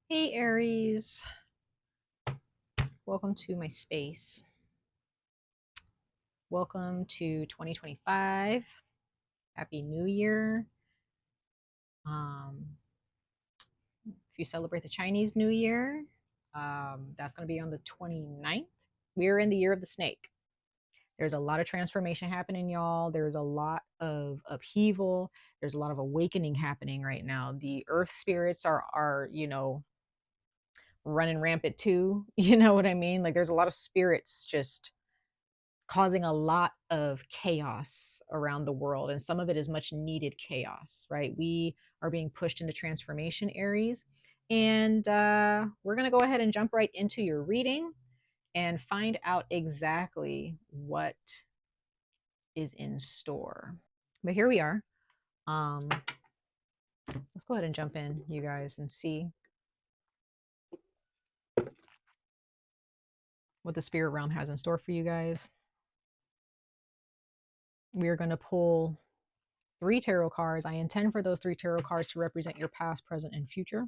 Hey Aries, welcome to my space. Welcome to 2025. Happy New Year. If you celebrate the Chinese New Year, that's going to be on the 29th. We're in the year of the snake. There's a lot of transformation happening, y'all. There's a lot of upheaval. There's a lot of awakening happening right now. The earth spirits are running rampant too. You know what I mean? Like there's a lot of spirits just causing a lot of chaos around the world. And some of it is much needed chaos, right? We are being pushed into transformation, Aries. And we're going to go ahead and jump right into your reading and find out exactly what is in store. But here we are. Um, let's go ahead and jump in, you guys, and see what the spirit realm has in store for you guys. We are going to pull 3 tarot cards. I intend for those 3 tarot cards to represent your past, present, and future.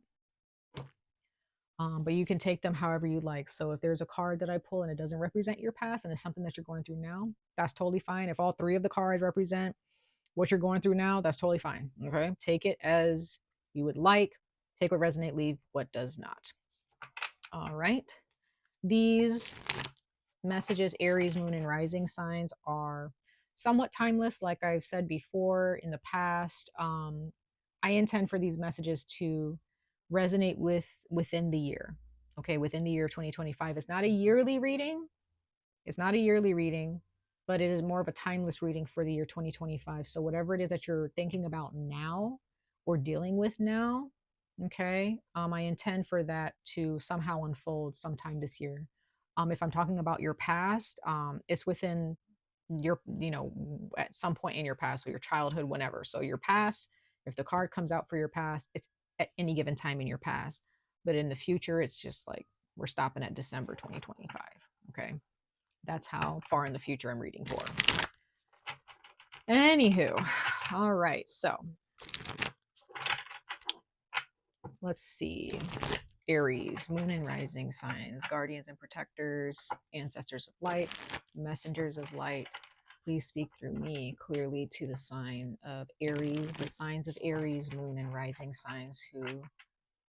But you can take them however you like. So if there's a card that I pull and it doesn't represent your past and it's something that you're going through now, that's totally fine. If all 3 of the cards represent what you're going through now, that's totally fine. Okay. Take it as you would like. Take what resonates, leave what does not. All right. These messages, Aries, moon, and rising signs, are somewhat timeless. Like I've said before in the past, I intend for these messages to resonate within the year. Okay, within the year 2025. It's not a yearly reading. It's not a yearly reading, but it is more of a timeless reading for the year 2025. So whatever it is that you're thinking about now or dealing with now, okay, I intend for that to somehow unfold sometime this year. If I'm talking about your past, it's within your, at some point in your past, or your childhood, whenever. So your past, if the card comes out for your past, it's at any given time in your past. But in the future, it's just like we're stopping at December 2025. Okay. That's how far in the future I'm reading for. Anywho, all right. So let's see. Aries, moon and rising signs, guardians and protectors, ancestors of light, messengers of light. Please speak through me clearly to the sign of Aries, the signs of Aries, moon and rising signs who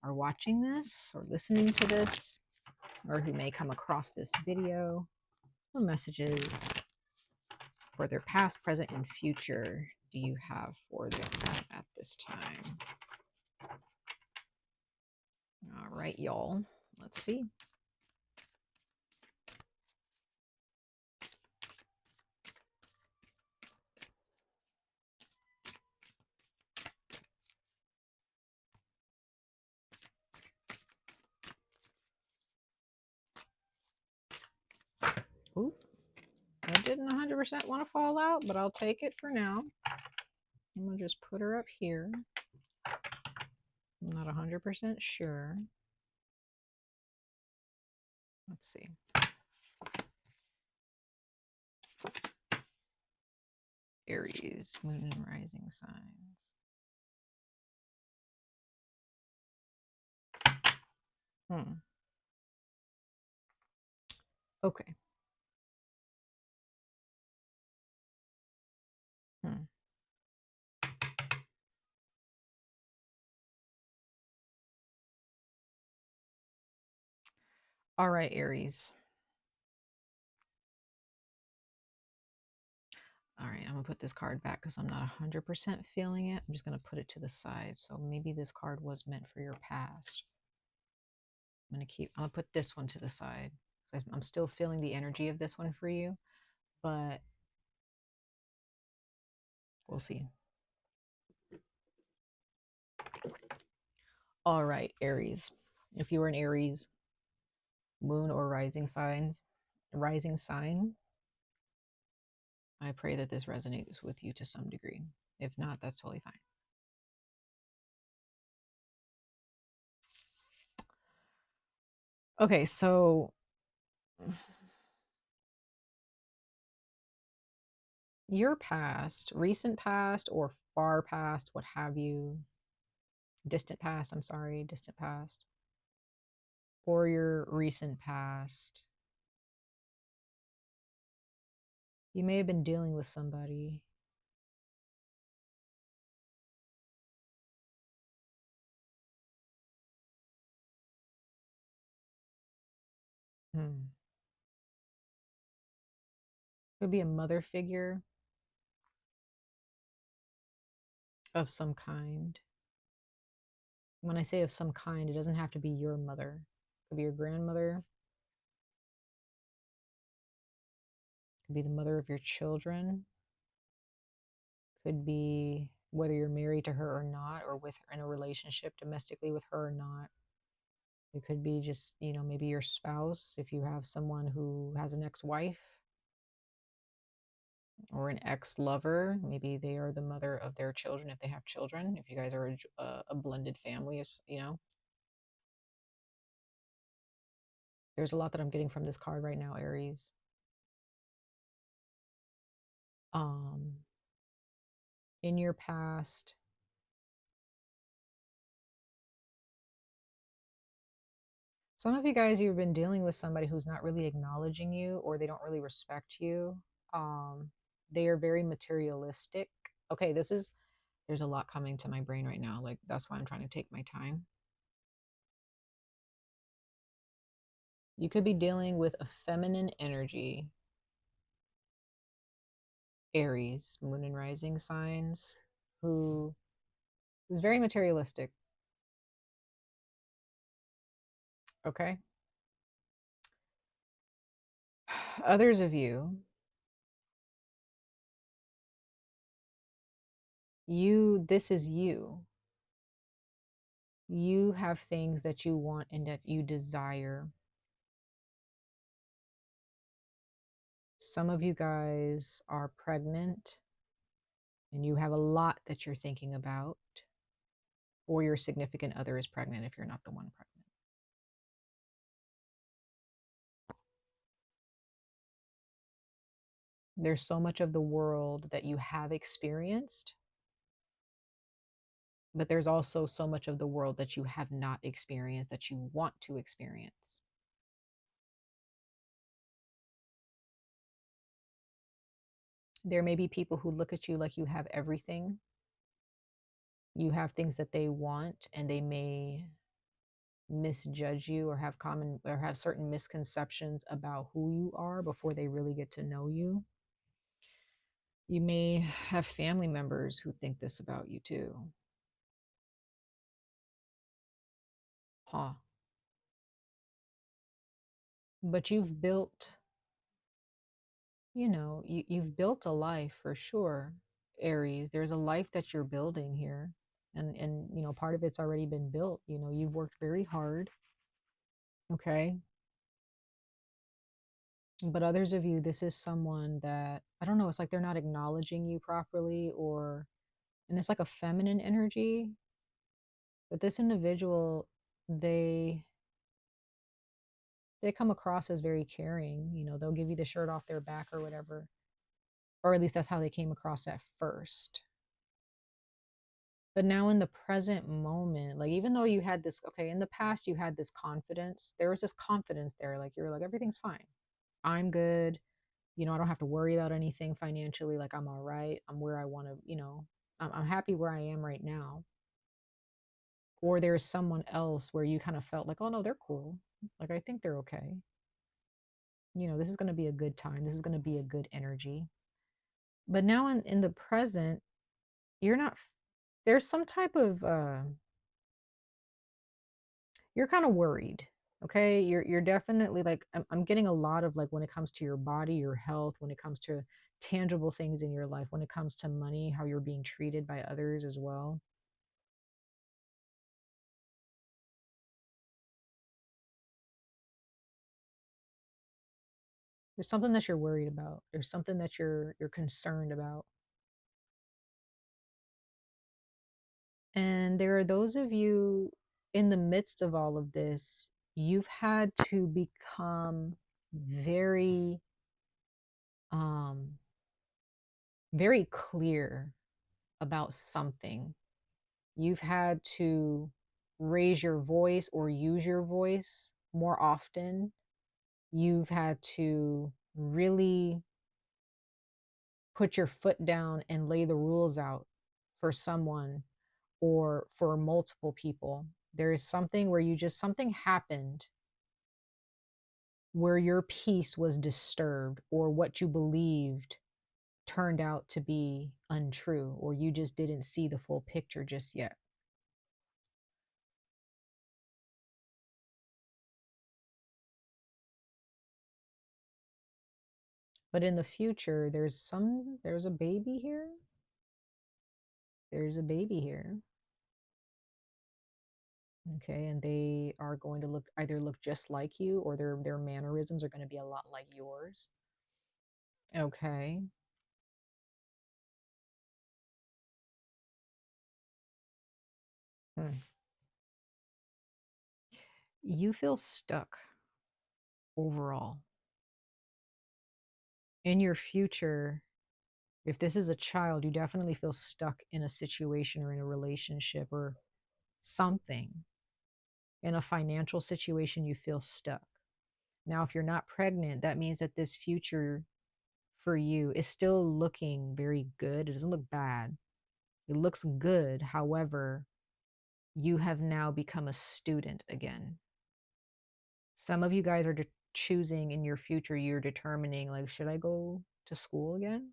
are watching this or listening to this, or who may come across this video. What messages for their past, present, and future do you have for them at this time? All right, y'all. Let's see. Ooh, I didn't 100% want to fall out, but I'll take it for now. I'm going to just put her up here. I'm not 100% sure. Let's see. Aries, moon and rising signs. Okay. All right, Aries. All right, I'm going to put this card back because I'm not 100% feeling it. I'm just going to put it to the side. So maybe this card was meant for your past. I'm going to put this one to the side. So I'm still feeling the energy of this one for you, but we'll see. All right, Aries. If you are an Aries, moon or rising sign, I pray that this resonates with you to some degree. If not, that's totally fine. Okay, so your past, recent past or far past, what have you, distant past, I'm sorry, distant past, or your recent past. You may have been dealing with somebody. Could be a mother figure of some kind. When I say of some kind, it doesn't have to be your mother. It could be your grandmother. It could be the mother of your children. Could be whether you're married to her or not, or with her in a relationship domestically with her or not. It could be just, maybe your spouse, if you have someone who has an ex-wife or an ex-lover. Maybe they are the mother of their children if they have children. If you guys are a blended family, there's a lot that I'm getting from this card right now, Aries. Um, in your past, some of you guys, you've been dealing with somebody who's not really acknowledging you, or they don't really respect you. Um, they are very materialistic. Okay, there's a lot coming to my brain right now. Like, that's why I'm trying to take my time. You could be dealing with a feminine energy, Aries, moon and rising signs, who is very materialistic. Okay. Others of you, this is you. You have things that you want and that you desire. Some of you guys are pregnant and you have a lot that you're thinking about, or your significant other is pregnant if you're not the one pregnant. There's so much of the world that you have experienced, but there's also so much of the world that you have not experienced that you want to experience. There may be people who look at you like you have everything. You have things that they want, and they may misjudge you or have certain misconceptions about who you are before they really get to know you. You may have family members who think this about you too. Huh. But you've built, you've built a life for sure, Aries. There's a life that you're building here. And part of it's already been built. You've worked very hard. Okay. But others of you, this is someone that, I don't know, it's like they're not acknowledging you properly, and it's like a feminine energy. But this individual, they come across as very caring. They'll give you the shirt off their back or whatever, or at least that's how they came across at first. But now in the present moment, like, even though you had this, okay, in the past you had this confidence, there was this confidence there, like you're like, everything's fine, I'm good, I don't have to worry about anything financially, like I'm all right, I'm where I want to, I'm happy where I am right now. Or there's someone else where you kind of felt like, oh no, they're cool, like I think they're okay, this is going to be a good time, this is going to be a good energy. But now in the present, you're not, there's some type of you're kind of worried. Okay, you're definitely like, I'm getting a lot of, like, when it comes to your body, your health, when it comes to tangible things in your life, when it comes to money, how you're being treated by others as well. There's something that you're worried about. There's something that you're concerned about. And there are those of you, in the midst of all of this, you've had to become very um very clear about something. You've had to raise your voice or use your voice more often you've had to really put your foot down and lay the rules out for someone or for multiple people. There is something where you just, something happened where your peace was disturbed, or what you believed turned out to be untrue, or you just didn't see the full picture just yet. But in the future, there's a baby here. There's a baby here. Okay, and they are going to look just like you, or their mannerisms are going to be a lot like yours. Okay. Hmm. You feel stuck overall. In your future, if this is a child, you definitely feel stuck in a situation or in a relationship or something. In a financial situation, you feel stuck. Now, if you're not pregnant, that means that this future for you is still looking very good. It doesn't look bad. It looks good. However, you have now become a student again. Some of you guys are choosing in your future, you're determining, like, should I go to school again?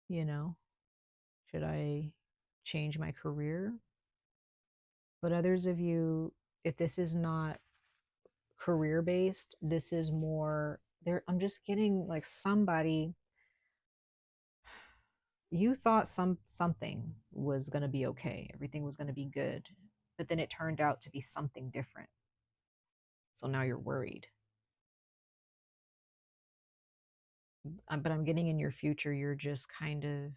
You know, should I change my career? But others of you, if this is not career based, this is more there. I'm just getting like somebody, you thought something was going to be okay, everything was going to be good, but then it turned out to be something different. So now you're worried. But I'm getting in your future, you're just kind of,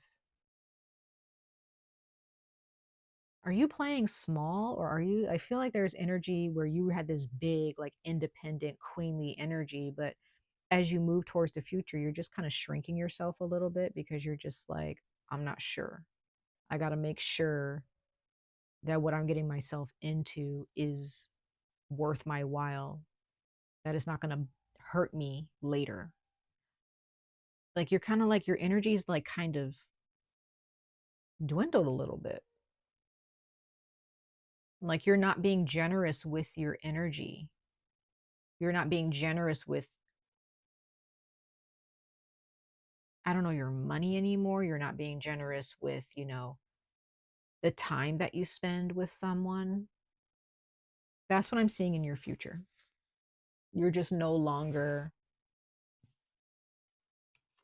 are you playing small, or are you, I feel like there's energy where you had this big, like independent, queenly energy, but as you move towards the future, you're just kind of shrinking yourself a little bit because you're just like, I'm not sure. I got to make sure that what I'm getting myself into is worth my while, that it's not going to hurt me later. Like you're kind of like your energy is like kind of dwindled a little bit. Like you're not being generous with your energy. You're not being generous with, I don't know, your money anymore. You're not being generous with, the time that you spend with someone. That's what I'm seeing in your future. You're just no longer,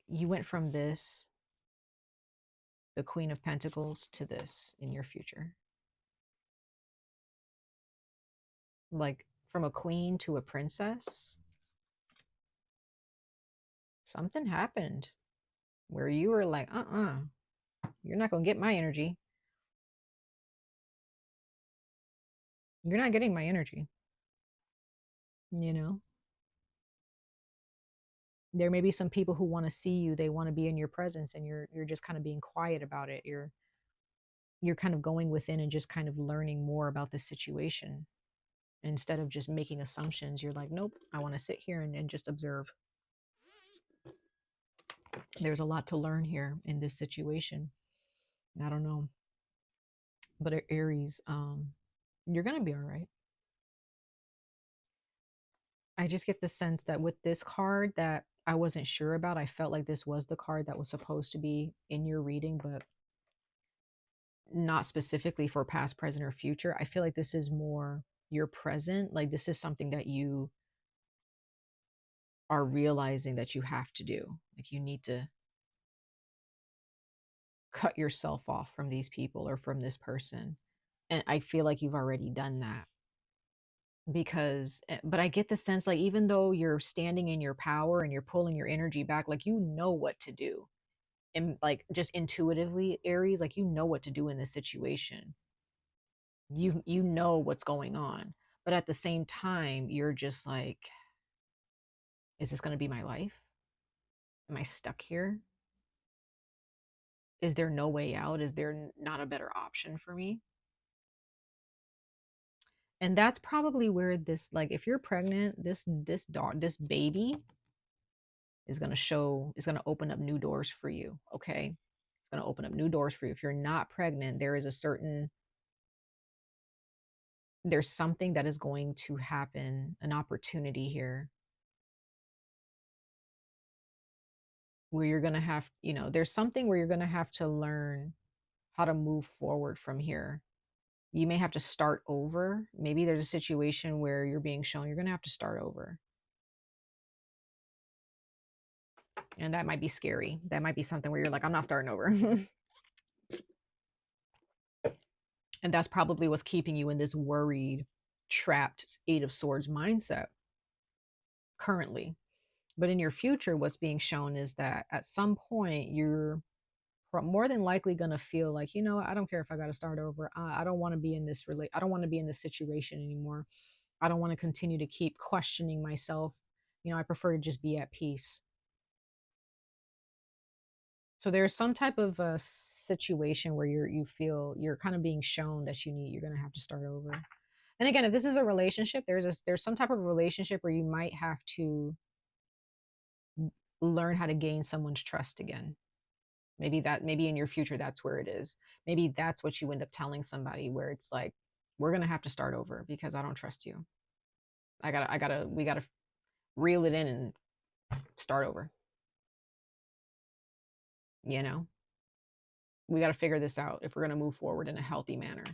you went from this, the Queen of Pentacles, to this in your future. Like from a queen to a princess. Something happened where you were like, you're not going to get my energy. You're not getting my energy. You know, there may be some people who want to see you, they want to be in your presence, and you're just kind of being quiet about it. You're kind of going within and just kind of learning more about the situation. Instead of just making assumptions, you're like, nope, I want to sit here and just observe. There's a lot to learn here in this situation. I don't know. But Aries, you're gonna be all right. I just get the sense that with this card that I wasn't sure about, I felt like this was the card that was supposed to be in your reading, but not specifically for past, present, or future. I feel like this is more your present. Like this is something that you are realizing that you have to do. Like you need to cut yourself off from these people or from this person. And I feel like you've already done that because, but I get the sense like even though you're standing in your power and you're pulling your energy back, like you know what to do. And like just intuitively, Aries, like you know what to do in this situation. You know what's going on. But at the same time, you're just like, is this going to be my life? Am I stuck here? Is there no way out? Is there not a better option for me? And that's probably where this, like, if you're pregnant, this baby is going to show, is going to open up new doors for you. Okay. It's going to open up new doors for you. If you're not pregnant, there is a certain, there's something that is going to happen, an opportunity here where you're going to have, you know, there's something where you're going to have to learn how to move forward from here. You may have to start over. Maybe there's a situation where you're being shown you're going to have to start over. And that might be scary. That might be something where you're like, I'm not starting over. And that's probably what's keeping you in this worried, trapped Eight of Swords mindset currently. But in your future, what's being shown is that at some point, you're more than likely going to feel like, you know, I don't care if I got to start over. I don't want to be in this I don't want to be in this situation anymore. I don't want to continue to keep questioning myself. You know, I prefer to just be at peace. So there's some type of a situation where you feel you're kind of being shown that you're going to have to start over. And again, if this is a relationship, there's some type of relationship where you might have to learn how to gain someone's trust again. Maybe in your future that's where it is. Maybe that's what you end up telling somebody, where it's like, we're going to have to start over because I don't trust you. We gotta reel it in and start over. You know, we got to figure this out if we're going to move forward in a healthy manner.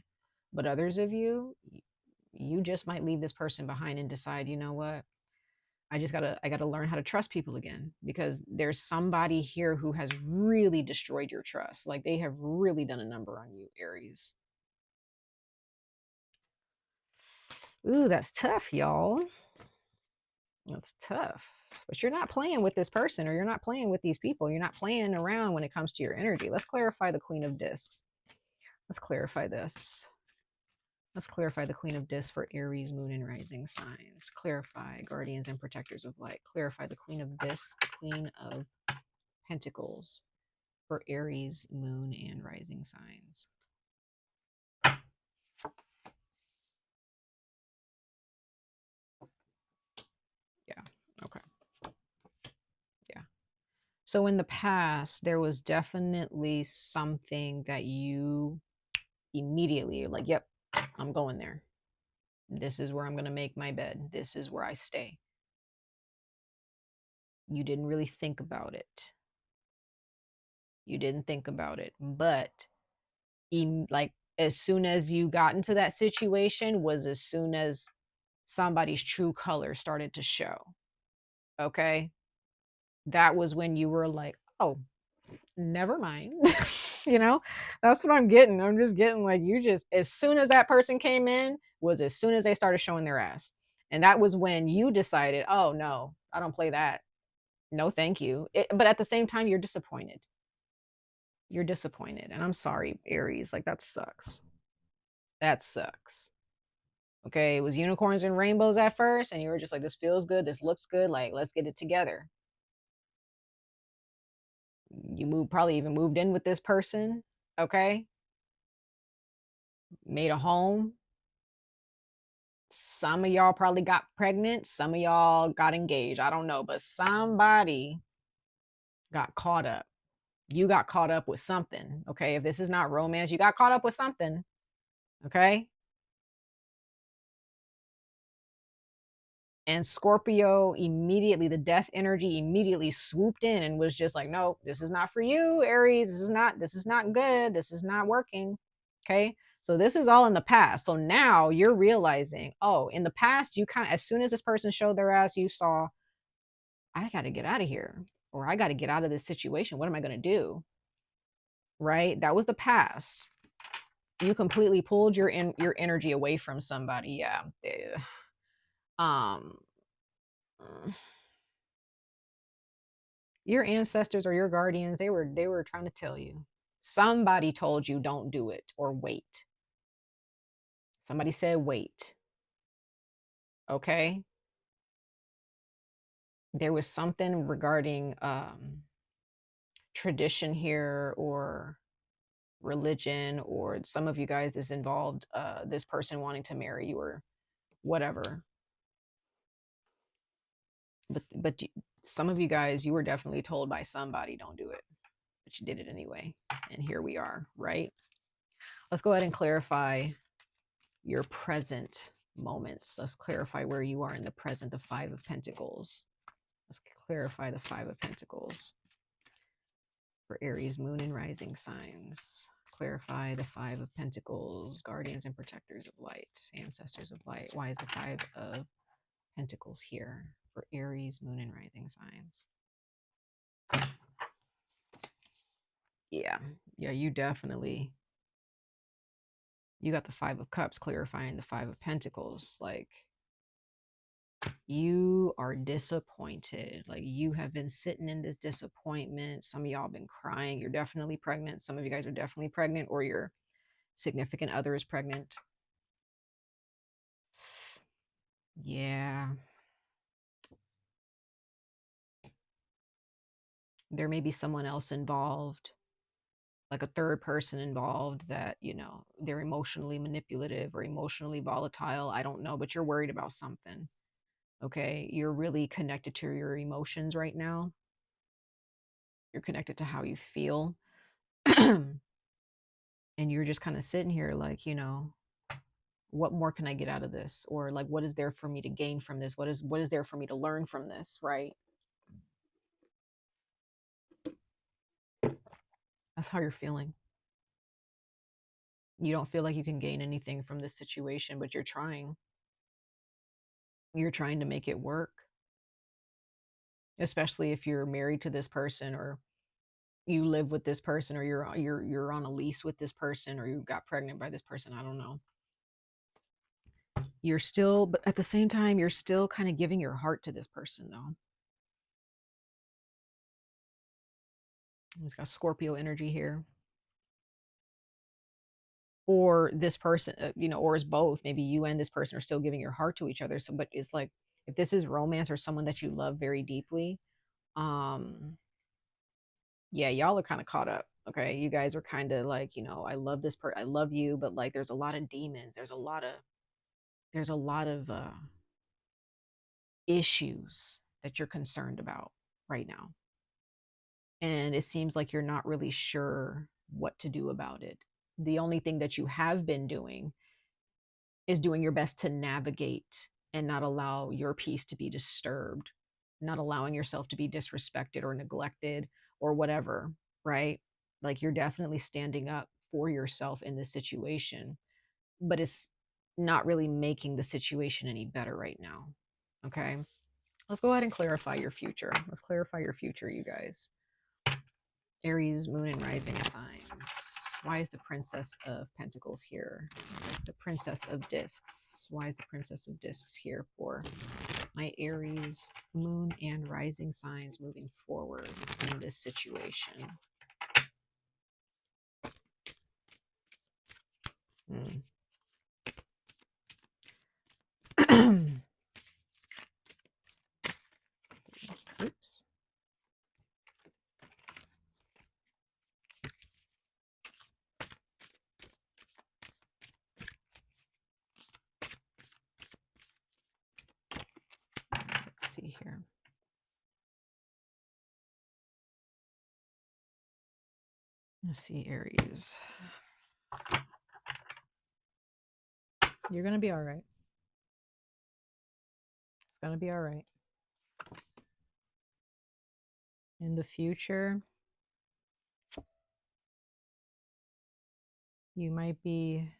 But others of you, you just might leave this person behind and decide, you know what, I gotta learn how to trust people again, because there's somebody here who has really destroyed your trust. Like, they have really done a number on you, Aries. Ooh, that's tough, y'all. That's tough. But you're not playing with this person, or you're not playing with these people. You're not playing around when it comes to your energy. Let's clarify the Queen of Discs. Let's clarify this. Let's clarify the Queen of Discs for Aries, Moon, and Rising signs. Clarify Guardians and Protectors of Light. Clarify the Queen of Discs, the Queen of Pentacles for Aries, Moon, and Rising signs. Yeah, okay. Yeah. So in the past, there was definitely something that you immediately are like, yep, I'm going there. This is where I'm going to make my bed. This is where I stay. You didn't really think about it. You didn't think about it. But like, as soon as you got into that situation was as soon as somebody's true color started to show. Okay. That was when you were like, oh, never mind. You know, that's what I'm getting. I'm just getting like, you just, as soon as that person came in, was as soon as they started showing their ass. And that was when you decided, oh no, I don't play that. No, thank you. But at the same time, you're disappointed. You're disappointed. And I'm sorry, Aries. Like, that sucks. That sucks. Okay. It was unicorns and rainbows at first. And you were just like, this feels good. This looks good. Like, let's get it together. You probably even moved in with this person. Okay. Made a home. Some of y'all probably got pregnant. Some of y'all got engaged. I don't know. But somebody got caught up. You got caught up with something. Okay. If this is not romance, you got caught up with something. Okay. And Scorpio immediately, the death energy immediately swooped in and was just like, no, this is not for you, Aries. This is not good. This is not working. Okay. So this is all in the past. So now you're realizing, oh, in the past, you kind of, as soon as this person showed their ass, you saw, I got to get out of here, or I got to get out of this situation. What am I going to do? Right. That was the past. You completely pulled your energy away from somebody. Yeah. Um, your ancestors or your guardians, they were trying to tell you. Somebody told you don't do it, or wait. Somebody said wait. Okay. There was something regarding tradition here, or religion, or some of you guys, this involved this person wanting to marry you, or whatever. But some of you guys, you were definitely told by somebody, don't do it, but you did it anyway. And here we are, right? Let's go ahead and clarify your present moments. Let's clarify where you are in the present, the Five of Pentacles. Let's clarify the Five of Pentacles for Aries, Moon, and Rising signs. Clarify the Five of Pentacles, guardians and protectors of light, ancestors of light. Why is the Five of Pentacles here for Aries, Moon, and Rising signs? Yeah, you definitely, you got the Five of Cups clarifying the Five of Pentacles. Like, you are disappointed. Like, you have been sitting in this disappointment. Some of y'all been crying. You're definitely pregnant. Some of you guys are definitely pregnant, or your significant other is pregnant. Yeah. There may be someone else involved, like a third person involved, that, you know, they're emotionally manipulative or emotionally volatile. I don't know, but you're worried about something. Okay. You're really connected to your emotions right now. You're connected to how you feel. And you're just kind of sitting here like, you know, what more can I get out of this? Or like, what is there for me to gain from this? What is there for me to learn from this? Right. That's how you're feeling. You don't feel like you can gain anything from this situation, but you're trying. You're trying to make it work, especially if you're married to this person, or you live with this person, or you're on a lease with this person, or you got pregnant by this person. I don't know. You're still, but at the same time, you're still kind of giving your heart to this person, though. It's got Scorpio energy here. Or this person, you know, or it's both. Maybe you and this person are still giving your heart to each other. So, but it's like, if this is romance or someone that you love very deeply, yeah, y'all are kind of caught up. Okay, you guys are kind of like, you know, I love this person, I love you, but like, there's a lot of demons. There's a lot of issues that you're concerned about right now, and it seems like you're not really sure what to do about it. The only thing that you have been doing is doing your best to navigate and not allow your peace to be disturbed, not allowing yourself to be disrespected or neglected or whatever, right? Like, you're definitely standing up for yourself in this situation, but it's not really making the situation any better right now. Okay. Let's go ahead and clarify your future. Let's clarify your future, you guys. Aries, Moon, and Rising signs. Why is the Princess of Pentacles here? The Princess of Discs. Why is the Princess of Discs here for my Aries, Moon, and Rising signs moving forward in this situation? Oops. Let's see here. Let's see, Aries. You're going to be all right. It's going to be all right. In the future, you might be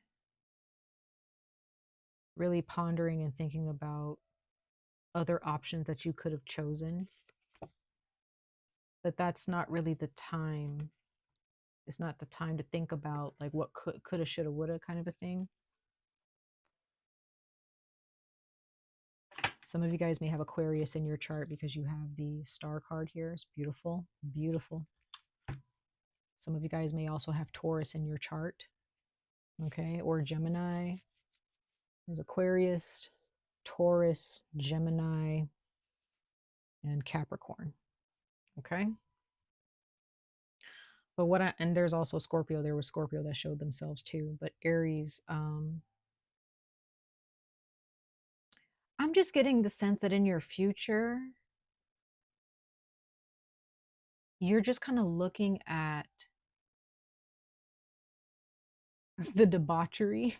really pondering and thinking about other options that you could have chosen, but that's not really the time. It's not the time to think about like what coulda, shoulda, woulda kind of a thing. Some of you guys may have Aquarius in your chart because you have the star card here. It's beautiful, beautiful. Some of you guys may also have Taurus in your chart, okay, or Gemini. There's Aquarius, Taurus, Gemini, and Capricorn, okay? But and there's also Scorpio. There was Scorpio that showed themselves too. But Aries, I'm just getting the sense that in your future, you're just kind of looking at the debauchery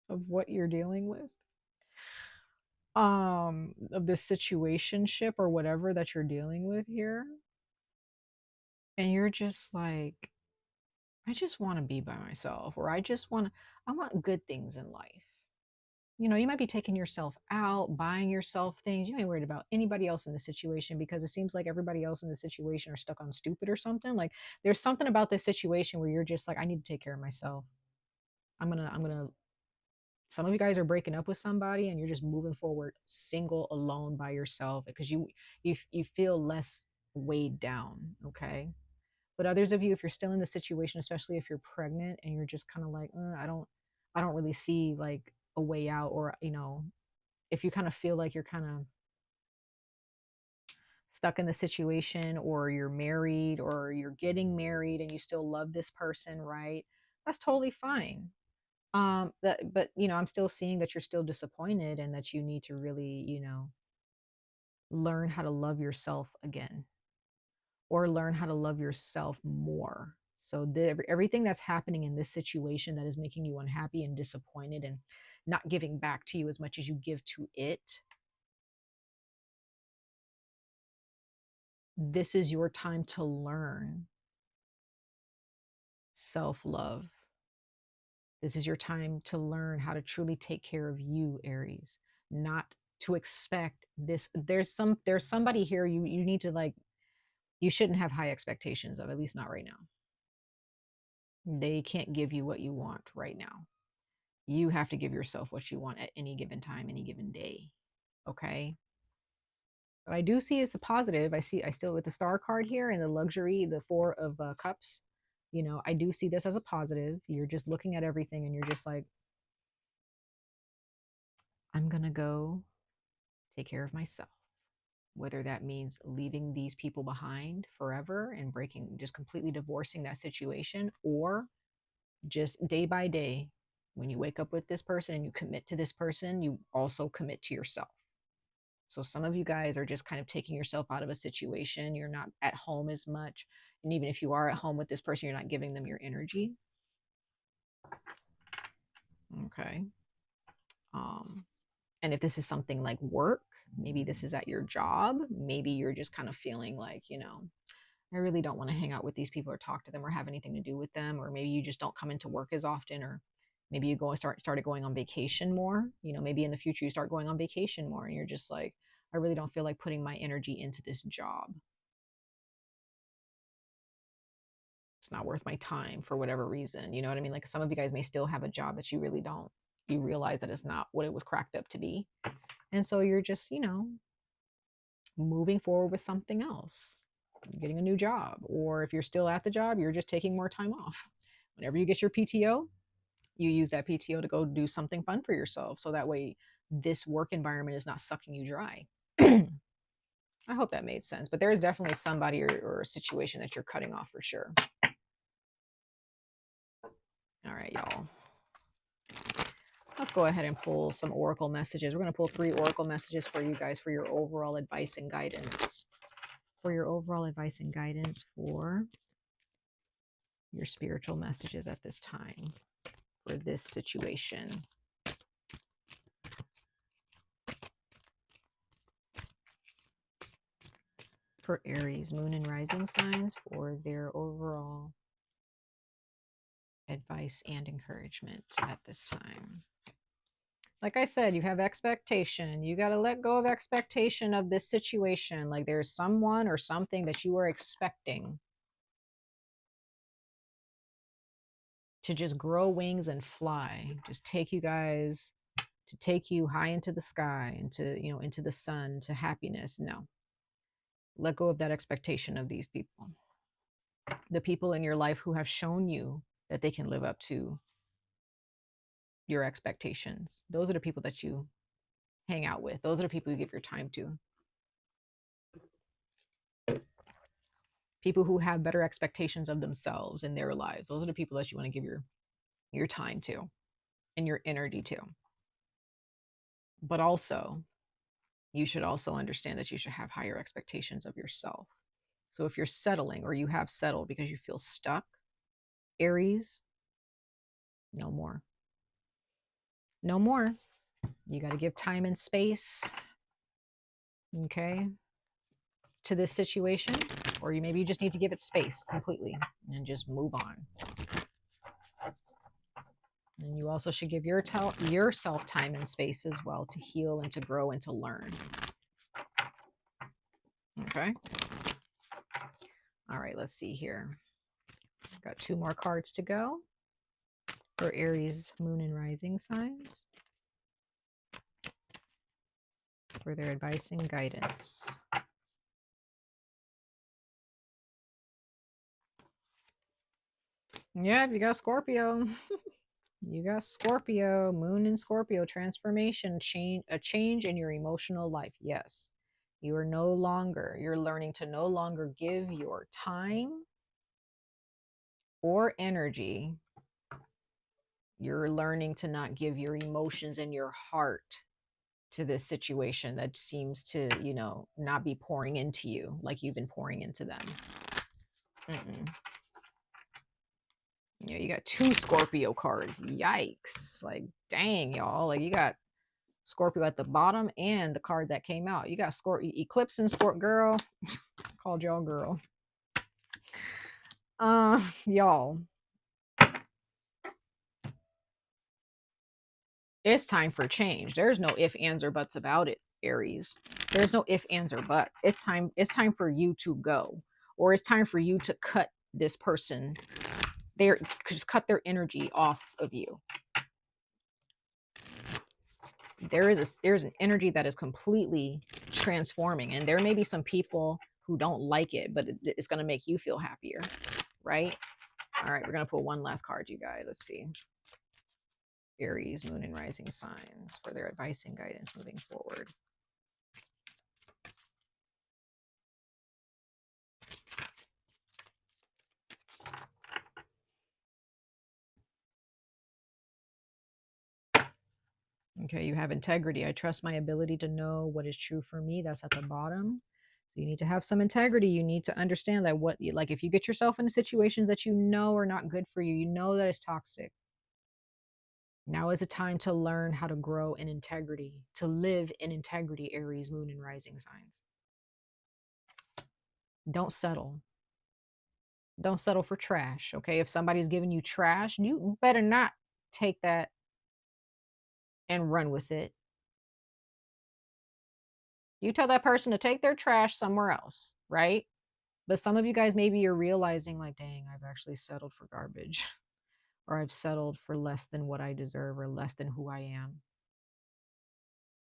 of what you're dealing with, of this situationship or whatever that you're dealing with here. And you're just like, I just want to be by myself, or I want good things in life. You know, you might be taking yourself out, buying yourself things. You ain't worried about anybody else in the situation because it seems like everybody else in the situation are stuck on stupid or something. Like there's something about this situation where you're just like, I need to take care of myself. I'm gonna some of you guys are breaking up with somebody and you're just moving forward single, alone, by yourself because you feel less weighed down. Okay. But others of you, if you're still in the situation, especially if you're pregnant and you're just kind of like, I don't really see like a way out, or if you kind of feel like you're kind of stuck in the situation, or you're married or you're getting married and you still love this person, right? That's totally fine. That but I'm still seeing that you're still disappointed and that you need to really, learn how to love yourself again, or learn how to love yourself more. So everything that's happening in this situation that is making you unhappy and disappointed and not giving back to you as much as you give to it, this is your time to learn self-love. This is your time to learn how to truly take care of you, Aries, not to expect this. There's somebody here you need to like, you shouldn't have high expectations of, at least not right now. They can't give you what you want right now. You have to give yourself what you want at any given time, any given day. Okay. But I do see it's a positive. I still, with the star card here and the luxury, the four of cups, I do see this as a positive. You're just looking at everything and you're just like, I'm going to go take care of myself. Whether that means leaving these people behind forever and just completely divorcing that situation, or just day by day, when you wake up with this person and you commit to this person, you also commit to yourself. So some of you guys are just kind of taking yourself out of a situation. You're not at home as much. And even if you are at home with this person, you're not giving them your energy. Okay. Um, and if this is something like work, maybe this is at your job, maybe you're just kind of feeling like, I really don't want to hang out with these people or talk to them or have anything to do with them. Or maybe you just don't come into work as often, or maybe you started going on vacation more. Maybe in the future you start going on vacation more and you're just like, I really don't feel like putting my energy into this job. It's not worth my time for whatever reason. You know what I mean? Like some of you guys may still have a job that you really don't. You realize that it's not what it was cracked up to be. And so you're just, moving forward with something else, getting a new job. Or if you're still at the job, you're just taking more time off. Whenever you get your PTO, you use that PTO to go do something fun for yourself. So that way, this work environment is not sucking you dry. I hope that made sense. But there is definitely somebody or a situation that you're cutting off for sure. All right, y'all. Let's go ahead and pull some oracle messages. We're going to pull 3 oracle messages for you guys for your overall advice and guidance. For your overall advice and guidance for your spiritual messages at this time for this situation. For Aries, moon and rising signs, for their overall advice and encouragement at this time. Like I said, you have expectation. You got to let go of expectation of this situation. Like there's someone or something that you are expecting to just grow wings and fly. Just take you guys, to take you high into the sky, into the sun, to happiness. No. Let go of that expectation of these people. The people in your life who have shown you that they can live up to your expectations. Those are the people that you hang out with. Those are the people you give your time to. People who have better expectations of themselves in their lives. Those are the people that you want to give your time to and your energy to. But also, you should also understand that you should have higher expectations of yourself. So if you're settling or you have settled because you feel stuck, Aries, no more. No more. You got to give time and space, okay, to this situation, or maybe you just need to give it space completely and just move on. And you also should give yourself time and space as well to heal and to grow and to learn. Okay. All right, let's see here. Got 2 more cards to go for Aries, moon and rising signs for their advice and guidance. Yeah, you got Scorpio. You got Scorpio, moon and Scorpio, transformation, a change in your emotional life. Yes. You're learning to no longer give your time or energy. You're learning to not give your emotions and your heart to this situation that seems to, not be pouring into you like you've been pouring into them. Yeah, you got 2 Scorpio cards. Yikes. Like, dang, y'all. Like, you got Scorpio at the bottom and the card that came out. You got Scorpio, Eclipse and Scorpio. Girl. Called y'all girl. Y'all. It's time for change. There's no ifs, ands, or buts about it, Aries. There's no ifs, ands, or buts. It's time for you to go. Or it's time for you to cut this person. Just cut their energy off of you. There's an energy that is completely transforming, and there may be some people who don't like it, but it's going to make you feel happier, right? All right, we're going to pull one last card, you guys. Let's see. Aries, moon and rising signs for their advice and guidance moving forward. Okay, you have integrity. I trust my ability to know what is true for me. That's at the bottom. So you need to have some integrity. You need to understand that like if you get yourself into situations that you know are not good for you, you know that it's toxic. Now is the time to learn how to grow in integrity, to live in integrity, Aries, moon, and rising signs. Don't settle. Don't settle for trash, okay? If somebody's giving you trash, you better not take that and run with it. You tell that person to take their trash somewhere else, right? But some of you guys, maybe you're realizing like, dang, I've actually settled for garbage or I've settled for less than what I deserve or less than who I am.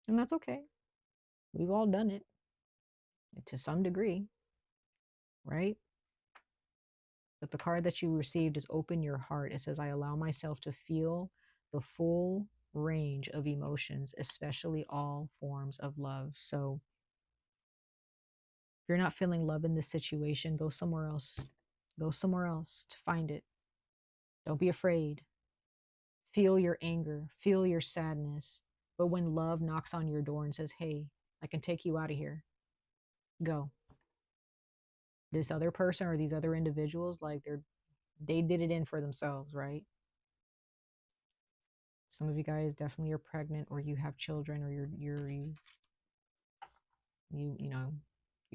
And that's okay. We've all done it to some degree, right? But the card that you received is open your heart. It says, I allow myself to feel the full range of emotions, especially all forms of love. So if you're not feeling love in this situation, go somewhere else. Go somewhere else to find it. Don't be afraid. Feel your anger, feel your sadness. But when love knocks on your door and says, hey, I can take you out of here, go. This other person or these other individuals, like they did it in for themselves, right? Some of you guys definitely are pregnant or you have children or you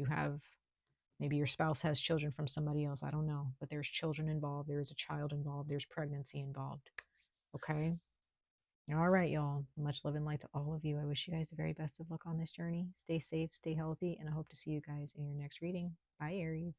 have, maybe your spouse has children from somebody else. I don't know, but there's children involved. There is a child involved. There's pregnancy involved. Okay. All right, y'all. Much love and light to all of you. I wish you guys the very best of luck on this journey. Stay safe, stay healthy, and I hope to see you guys in your next reading. Bye, Aries.